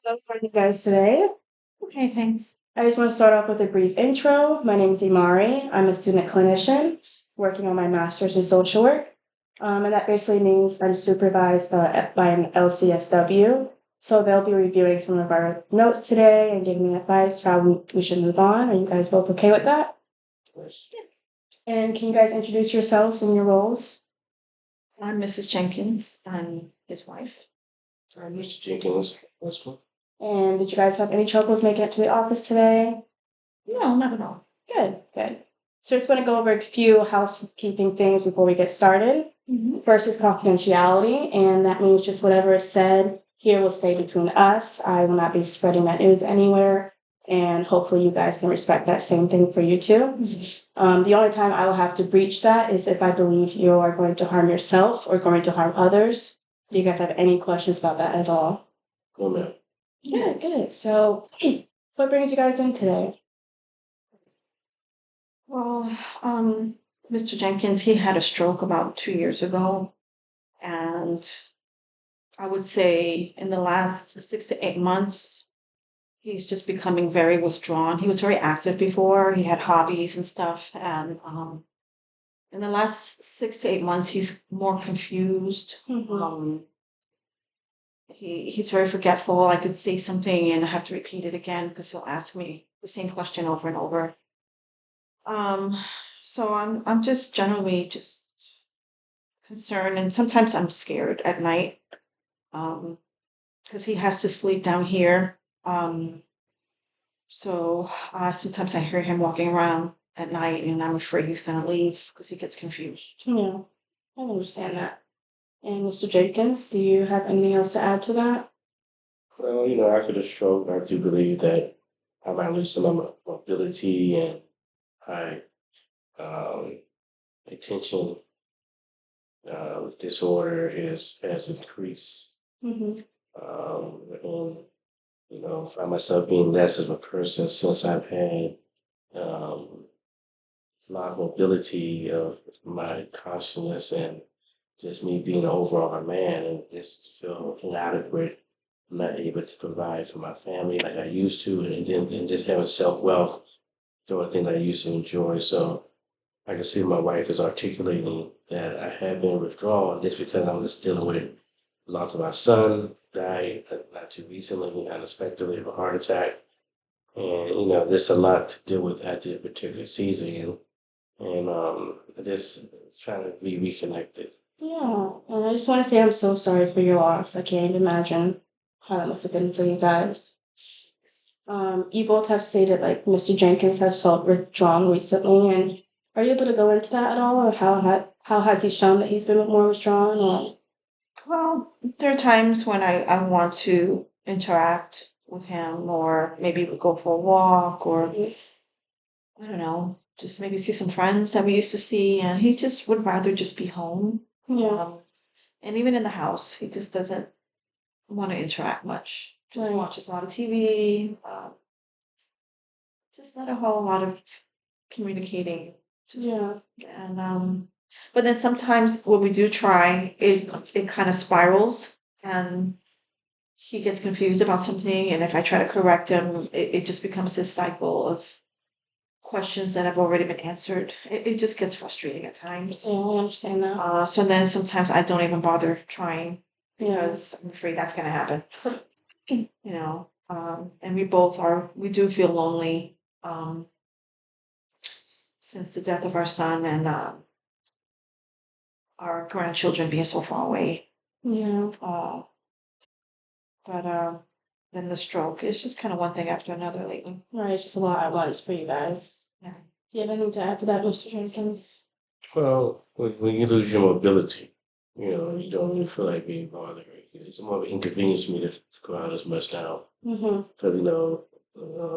Hello, how are you guys today? Okay, thanks. I just want to start off with a brief intro. My name is Imari. I'm a student clinician working on my master's in social work. And that basically means I'm supervised by an LCSW. So they'll be reviewing some of our notes today and giving me advice for how we should move on. Are you guys both okay with that? Yes. And can you guys introduce yourselves and your roles? I'm Mrs. Jenkins. I'm his wife. Sorry, Mr. Jenkins. That's cool. And did you guys have any troubles making it to the office today? No, not at all. Good, good. So I just want to go over a few housekeeping things before we get started. Mhm. First is confidentiality, and that means just whatever is said here will stay between us. I will not be spreading that news anywhere, and hopefully you guys can respect that same thing for you too. The only time I will have to breach that is if I believe you are going to harm yourself or going to harm others. Do you guys have any questions about that at all? Go, man. Good, good. So, what brings you guys in today? Well, Mr. Jenkins, he had a stroke about 2 years ago. And I would say in the last 6 to 8 months, he's just becoming very withdrawn. He was very active before, he had hobbies and stuff. And in the last 6 to 8 months, he's more confused. He's very forgetful. I could say something and I have to repeat it again because he'll ask me the same question over and over. Um, so I'm just generally just concerned, and sometimes I'm scared at night. Because he has to sleep down here. So sometimes I hear him walking around at night, and I'm afraid he's gonna leave because he gets confused. Yeah, I understand that. And Mr. Jenkins, do you have anything else to add to that? Well, after the stroke, I do believe that I might lose some of my mobility and my um, attention disorder has increased. Mm-hmm. And find myself being less of a person since I've had um, my mobility of my consciousness and just me being an overall man and just feel inadequate, not able to provide for my family like I used to, and just having self wealth, doing things I used to enjoy. So I can see my wife is articulating that I have been withdrawn just because I'm just dealing with loss of my son, died not too recently, unexpectedly of a heart attack. And there's a lot to deal with at this particular season, and just trying to be reconnected. Yeah, and I just want to say I'm so sorry for your loss. I can't even imagine how that must have been for you guys. You both have stated like Mr. Jenkins has felt withdrawn recently, and are you able to go into that at all, or how has he shown that he's been more withdrawn? Or Well, there are times when I want to interact with him, or maybe we go for a walk, or I don't know, just maybe see some friends that we used to see, and he just would rather just be home. yeah, And even in the house, he just doesn't want to interact much. Just right, watches a lot of TV. Just not a whole lot of communicating. Just yeah, and but then sometimes when we do try, it kind of spirals, and he gets confused about something, and if I try to correct him, it just becomes this cycle of questions that have already been answered. It just gets frustrating at times. yeah, I understand that. So then sometimes I don't even bother trying Yeah, because I'm afraid that's gonna happen. And we do feel lonely um, since the death of our son and our grandchildren being so far away. yeah, Uh, but then the stroke is just kind of one thing after another lately. right. It's just a lot at once for you guys. Yeah. Do you have anything to add to that, Mr. Jenkins? Well, when you lose your mobility, you don't really feel like being bothered. It's more of an inconvenience for me to go out as much now. Mm-hmm. Because,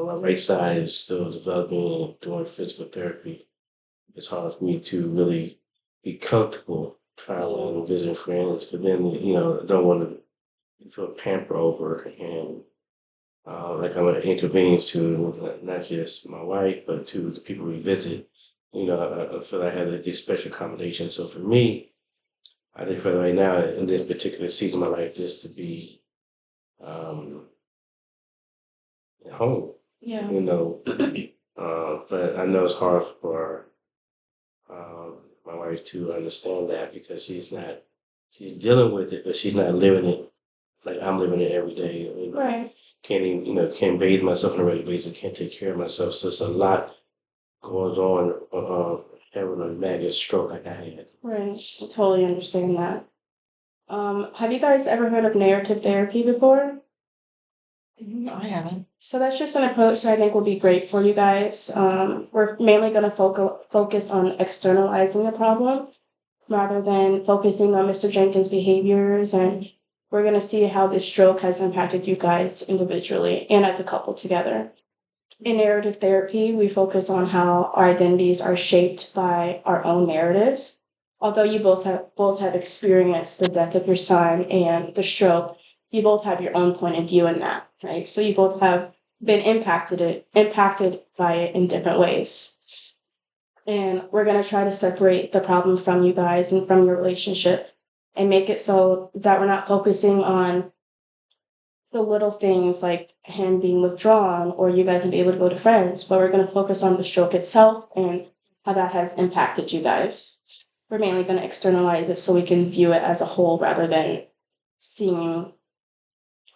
my right side is still developing and doing physical therapy. It's hard for me to really be comfortable traveling and visiting friends. But then, I don't want to feel pampered over and like I'm an inconvenience to not just my wife, but to the people we visit. I feel I had to do special accommodations. So for me, I think for right now, in this particular season of my life, just to be um, at home, Yeah. you know. But I know it's hard for my wife to understand that because she's dealing with it, but she's not living it like I'm living it every day. Right. Can't even, can't bathe myself on a regular basis, can't take care of myself. So it's a lot goes on having a mega stroke like I had. Right. I totally understand that. Have you guys ever heard of narrative therapy before? No, I haven't. So that's just an approach that I think will be great for you guys. We're mainly going to focus on externalizing the problem rather than focusing on Mr. Jenkins' behaviors, and we're going to see how this stroke has impacted you guys individually and as a couple together. In narrative therapy, we focus on how our identities are shaped by our own narratives. Although you both have experienced the death of your son and the stroke, you both have your own point of view in that, right? So you both have been impacted by it in different ways. And we're gonna try to separate the problem from you guys and from your relationship and make it so that we're not focusing on the little things like him being withdrawn or you guys not be able to go to friends, but we're going to focus on the stroke itself and how that has impacted you guys. We're mainly going to externalize it so we can view it as a whole rather than seeing.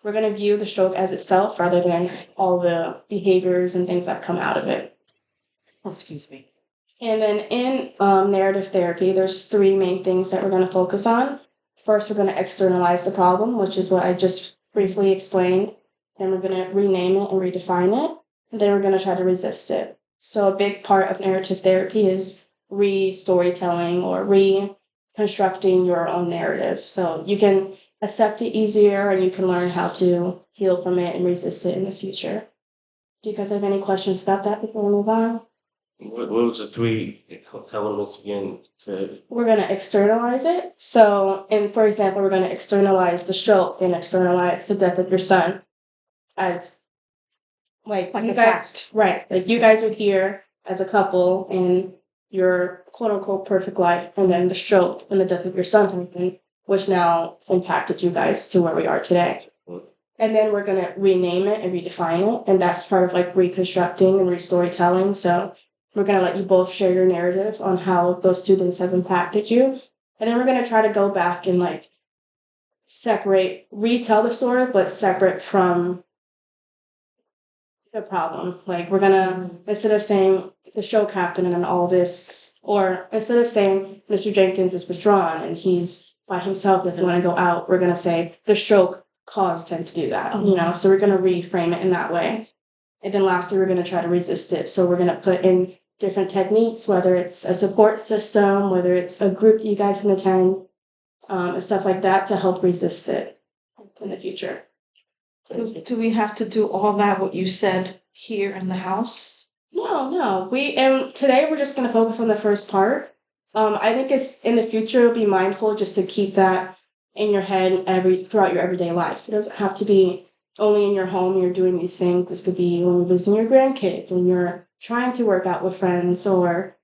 We're going to view the stroke as itself rather than all the behaviors and things that come out of it. Oh, excuse me. And then in narrative therapy, there's three main things that we're going to focus on. First, we're going to externalize the problem, which is what I just briefly explained. Then we're going to rename it and redefine it. And then we're going to try to resist it. So a big part of narrative therapy is re-storytelling or reconstructing your own narrative. So you can accept it easier and you can learn how to heal from it and resist it in the future. Do you guys have any questions about that before we move on? What was the three elements again? We're going to externalize it. So, and for example, we're going to externalize the stroke and externalize the death of your son as like Like you a guys, fact. right? Like you guys are here as a couple in your quote unquote perfect life, and then the stroke and the death of your son happened, which now impacted you guys to where we are today. And then we're going to rename it and redefine it. And that's part of like reconstructing and restorytelling. So we're going to let you both share your narrative on how those two things have impacted you. And then we're going to try to go back and like retell the story, but separate from the problem. Like we're going to, instead of saying the stroke happened and all this, or instead of saying Mr. Jenkins is withdrawn and he's by himself, doesn't want to go out, we're going to say the stroke caused him to do that, so we're going to reframe it in that way. And then lastly, we're going to try to resist it. So we're going to put in different techniques, whether it's a support system, whether it's a group you guys can attend, and stuff like that to help resist it in the future. Do we have to do all that, what you said here in the house? No. Today we're just going to focus on the first part. I think it's in the future, it'll be mindful just to keep that in your head throughout your everyday life. It doesn't have to be only in your home you're doing these things. This could be when you're visiting your grandkids, when you're trying to work out with friends, or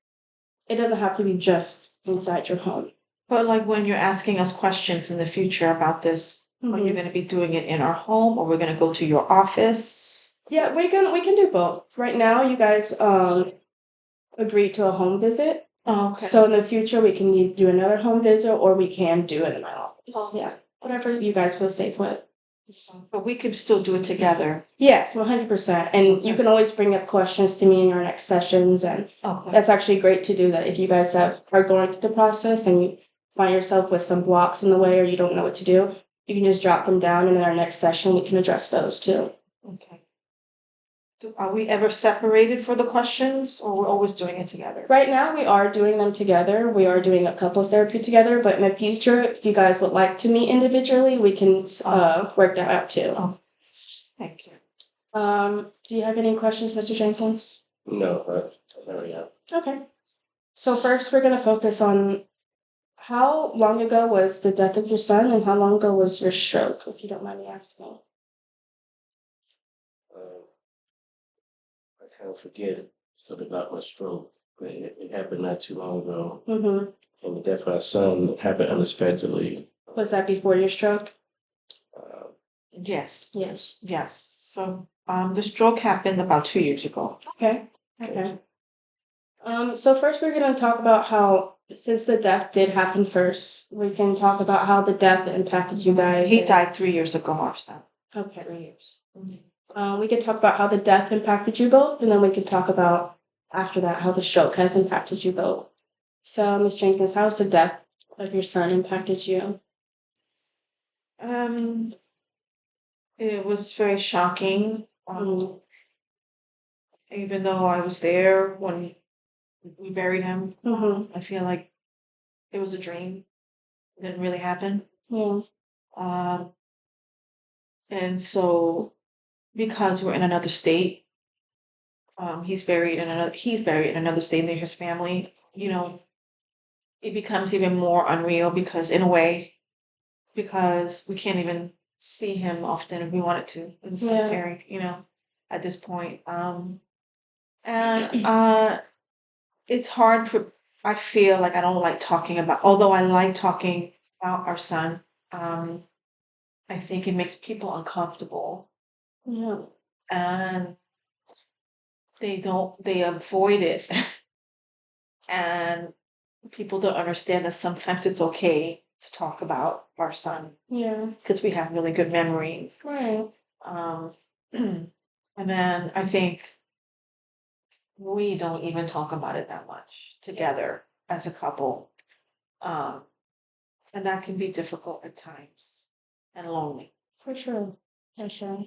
it doesn't have to be just inside your home. But like when you're asking us questions in the future about this, are you going to be doing it in our home or we're going to go to your office? Yeah, we can do both. Right now, you guys agreed to a home visit. Oh, okay. So in the future, we can do another home visit, or we can do it in my office. Oh. Yeah, whatever you guys feel safe with. But we can still do it together. Yes, 100%. And you can always bring up questions to me in your next sessions, and Okay. that's actually great to do that if you guys are going through the process and you find yourself with some blocks in the way or you don't know what to do. You can just jot them down, and in our next session, we can address those too. Okay. Are we ever separated for the questions or we're always doing it together? Right now, we are doing them together. We are doing a couples therapy together, but in the future, if you guys would like to meet individually, we can work that out too. Okay. Thank you. Do you have any questions, Mr. Jenkins? No, there we go. Okay. So first, we're going to focus on how long ago was the death of your son and how long ago was your stroke, if you don't mind me asking. I kind of forget something about my stroke, but it happened not too long ago. Mm-hmm. And the death of my son happened unexpectedly. Was that before your stroke? Yes. Yes. Yes. So The stroke happened about 2 years ago. Okay. Okay. So first we're gonna talk about how, since the death did happen first, we can talk about how the death impacted you guys. He died 3 years ago, our son. Okay. 3 years. We could talk about how the death impacted you both, and then we could talk about after that how the stroke has impacted you both. So, Ms. Jenkins, how's the death of your son impacted you? Um, it was very shocking. Even though I was there when we buried him, Mm-hmm. I feel like it was a dream. It didn't really happen. Yeah. Um, and so because we're in another state, he's buried in another state near his family, it becomes even more unreal because in a way, because we can't even see him often if we wanted to in the Yeah. cemetery, at this point. And it's hard I feel like I don't like talking about, although I like talking about our son, I think it makes people uncomfortable Yeah. and they avoid it. And people don't understand that sometimes it's okay to talk about our son Yeah. because we have really good memories. Right. Um, and then I think we don't even talk about it that much together as a couple. Um, and that can be difficult at times and lonely. For sure. For sure.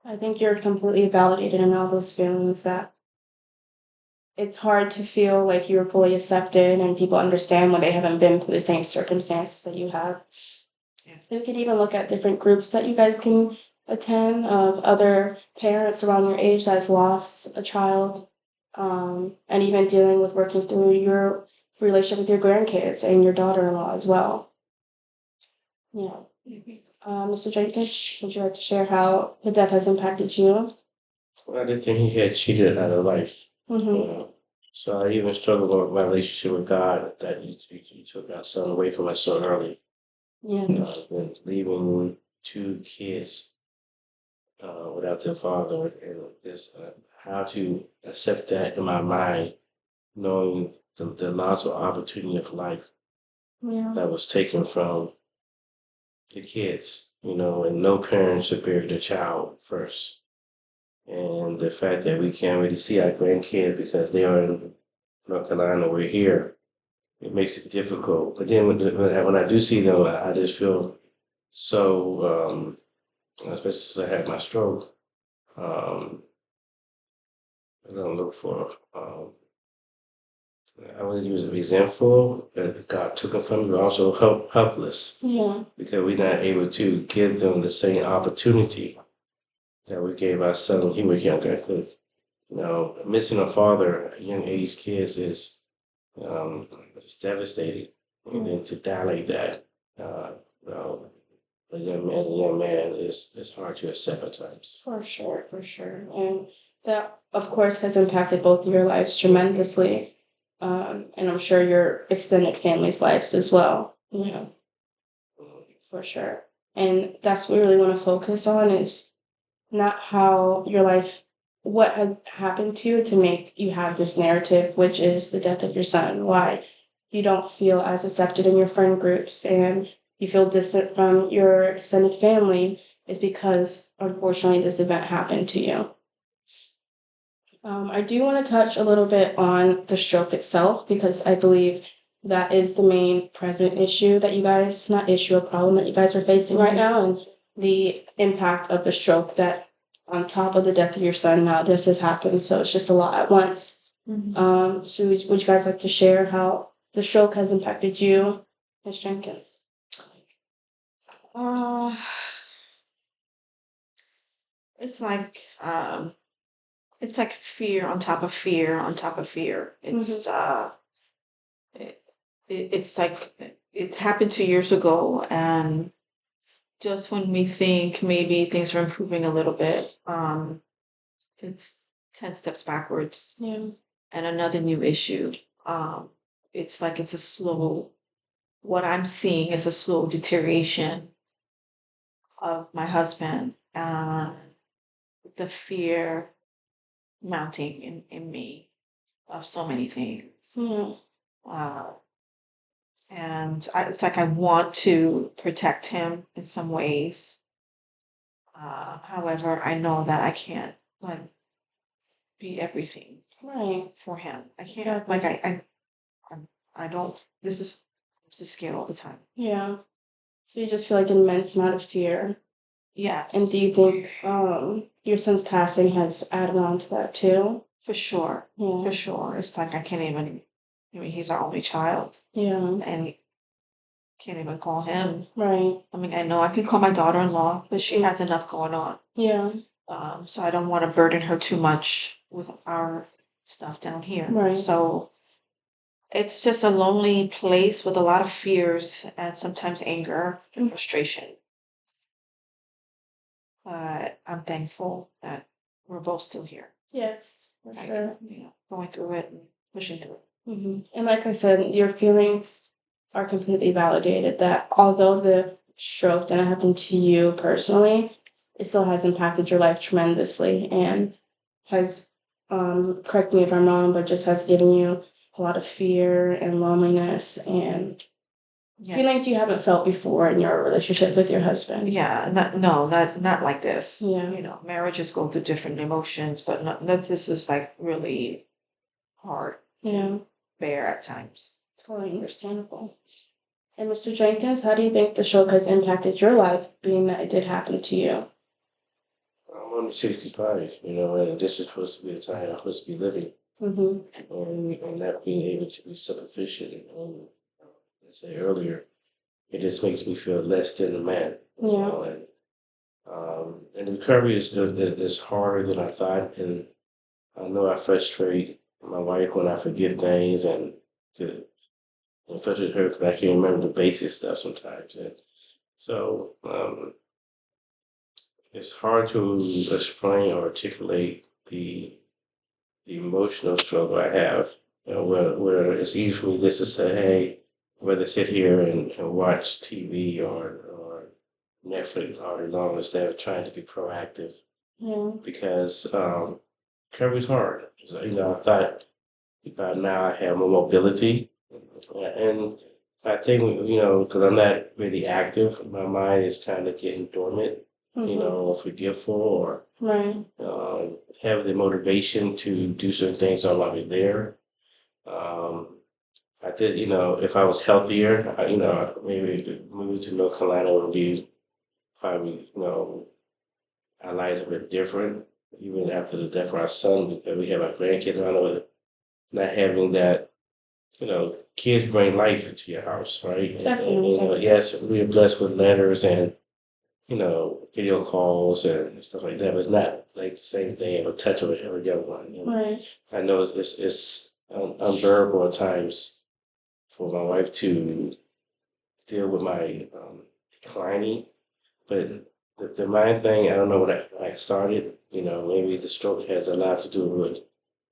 I think you're completely validated in all those feelings that it's hard to feel like you're fully accepted and people understand when they haven't been through the same circumstances that you have. Yeah. We could even look at different groups that you guys can attend of other parents around your age that's lost a child, and even dealing with working through your relationship with your grandkids and your daughter-in-law as well. Yeah. Mr. Jenkins, would you like to share how the death has impacted you? Well, I didn't think he had cheated out of life. Mm-hmm. So I even struggled with my relationship with God that you took our son away from us so early. Yeah. And leaving two kids without their father, and just how to accept that in my mind, knowing the loss of opportunity of life Yeah. that was taken from the kids, and no parent should bury their child first. And the fact that we can't really see our grandkids because they are in North Carolina, we're here, it makes it difficult. But then when I do see them, I just feel so, especially since I had my stroke, um, I don't look for, I wouldn't use resentful, but God took it from me, but also helpless Yeah. because we're not able to give them the same opportunity that we gave our son when he was younger. Missing a father at young age kids is it's devastating. And then to die like that, you know, as a young man is hard to accept at times. For sure, for sure. And that, of course, has impacted both of your lives tremendously. And I'm sure your extended family's lives as well. Yeah, for sure. And that's what we really want to focus on is not how your life, what has happened to you to make you have this narrative, which is the death of your son, why you don't feel as accepted in your friend groups and you feel distant from your extended family is because unfortunately this event happened to you. I do want to touch a little bit on the stroke itself because I believe that is the main present issue that you guys, not issue, a problem that you guys are facing right now, and the impact of the stroke that on top of the death of your son, now this has happened, so it's just a lot at once. So would you guys like to share how the stroke has impacted you, Ms. Jenkins? Uh, it's like fear on top of fear on top of fear. It's like it happened 2 years ago, and just when we think maybe things are improving a little bit, it's 10 steps backwards Yeah. and another new issue. It's like it's a slow, what I'm seeing is a slow deterioration of my husband. the fear mounting in me of so many things. Yeah. Uh, and it's like I want to protect him in some ways. However, I know that I can't like be everything Right. for him. I can't Exactly. like I don't. I'm just scared all the time. Yeah. So you just feel like an immense amount of fear. Yes, And do you think your son's passing has added on to that too? for sure, Yeah. for sure. It's like I can't even. I mean, he's our only child, Yeah. and can't even call him. Right. I mean, I know I can call my daughter-in-law, but she has enough going on. Yeah. So I don't want to burden her too much with our stuff down here. Right. So it's just a lonely place with a lot of fears and sometimes anger and frustration. But I'm thankful that we're both still here. Yes, for Like, sure. going through it and pushing through it. And like I said, your feelings are completely validated. That although the stroke didn't happen to you personally, it still has impacted your life tremendously and has, correct me if I'm wrong, but just has given you a lot of fear and loneliness and feelings Yes. you haven't felt before in your relationship with your husband. Yeah, not like this. Yeah. Marriages go through different emotions, but not this is like really hard Yeah, bear at times. totally understandable. And Mr. Jenkins, how do you think the stroke has impacted your life, being that it did happen to you? I'm only 65, and this is supposed to be the time I'm supposed to be living, Mm-hmm. and not being able to be self-sufficient. And I said earlier, it just makes me feel less than a man. Yeah. And the recovery is harder than I thought, and I know I frustrate my wife when I forget things, and frustrate her because I can't remember the basic stuff sometimes. And so it's hard to explain or articulate the emotional struggle I have. Where it's easily just to say, hey, rather sit here and watch TV or Netflix all day long instead of trying to be proactive Yeah. because recovery's hard. So, I thought if now I have more mobility, and I think because I'm not really active, my mind is kind of getting dormant, or forgetful, or Right. have the motivation to do certain things while I'm there. Um, I did, if I was healthier, maybe moving to North Carolina would be probably, our lives a bit different, even after the death of our son, because we have our grandkids around with not having that, kids bring life into your house, right? Definitely. Yes, we are blessed with letters and, video calls and stuff like that, but it's not like the same thing of a touch of a young one. Right. I know it's unbearable at times for my wife to deal with my declining, but the mind thing, I don't know when I started. Maybe the stroke has a lot to do with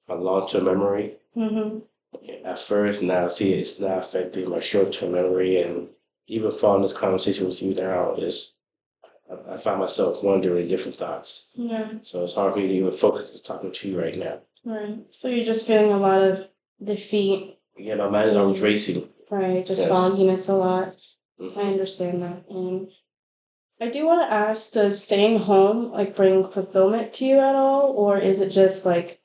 my long-term memory. Mm-hmm. At first, now I see it's not affecting my short-term memory, and even following this conversation with you now is I find myself wondering different thoughts. Yeah. So it's hard for me to even focus on talking to you right now. Right. So you're just feeling a lot of defeat. Yeah, my mind is always racing. Right. Just Yes. fogginess a lot. Mhm. I understand that. And I do want to ask, does staying home like bring fulfillment to you at all? Or is it just like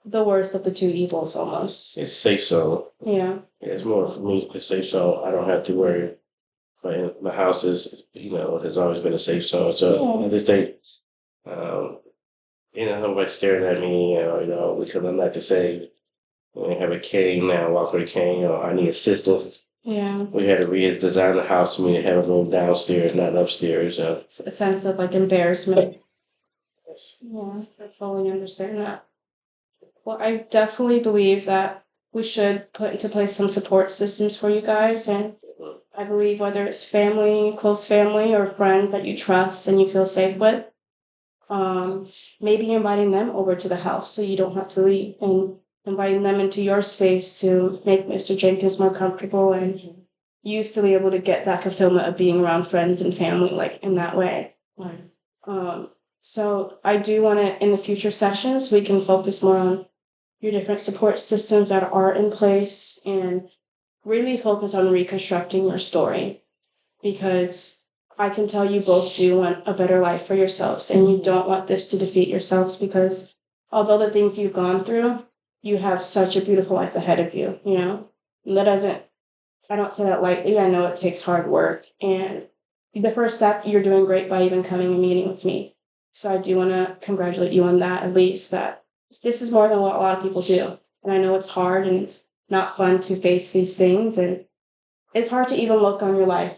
the worst of the two evils almost? It's safe zone. Yeah. Yeah, it's more for me. It's safe zone. I don't have to worry. My house is, has always been a safe zone. So Yeah. I just think, somebody staring at me, because I'm not to say, I have a cane now, walk with a cane, I need assistance. Yeah. We had to redesign the house for me to have a room downstairs, not upstairs. It's a sense of like embarrassment. Yes. Yeah, I fully understand that. Well, I definitely believe that we should put into place some support systems for you guys. And I believe whether it's family, close family, or friends that you trust and you feel safe with, maybe inviting them over to the house so you don't have to leave and inviting them into your space to make Mr. Jenkins more comfortable and you used to be able to get that fulfillment of being around friends and family like in that way. Right. So I do want to, in the future sessions, we can focus more on your different support systems that are in place and really focus on reconstructing your story. Because I can tell you both do want a better life for yourselves and you don't want this to defeat yourselves because although the things you've gone through, you have such a beautiful life ahead of you, you know? And that doesn't, I don't say that lightly. I know it takes hard work. And the first step, you're doing great by even coming and meeting with me. So I do want to congratulate you on that, at least that this is more than what a lot of people do. And I know it's hard and it's not fun to face these things. And it's hard to even look on your life,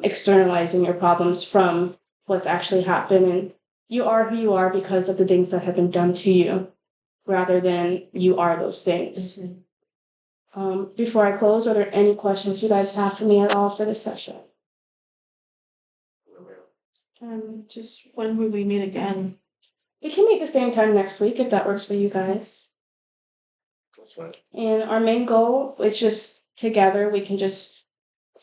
externalizing your problems from what's actually happened. And you are who you are because of the things that have been done to you, rather than you are those things. Before I close, are there any questions you guys have for me at all for this session? Just when will we meet again? We can meet the same time next week if that works for you guys. That's right. And our main goal is just together we can just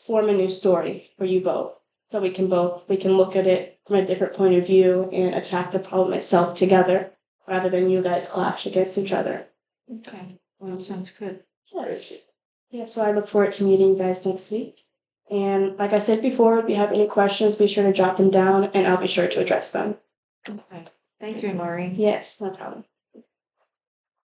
form a new story for you both. So we can look at it from a different point of view and attack the problem itself together rather than you guys clash against each other. Okay, well, sounds good. Yes. Yeah, so I look forward to meeting you guys next week. And like I said before, if you have any questions, be sure to jot them down and I'll be sure to address them. Okay, thank you, Maureen. Yes, no problem.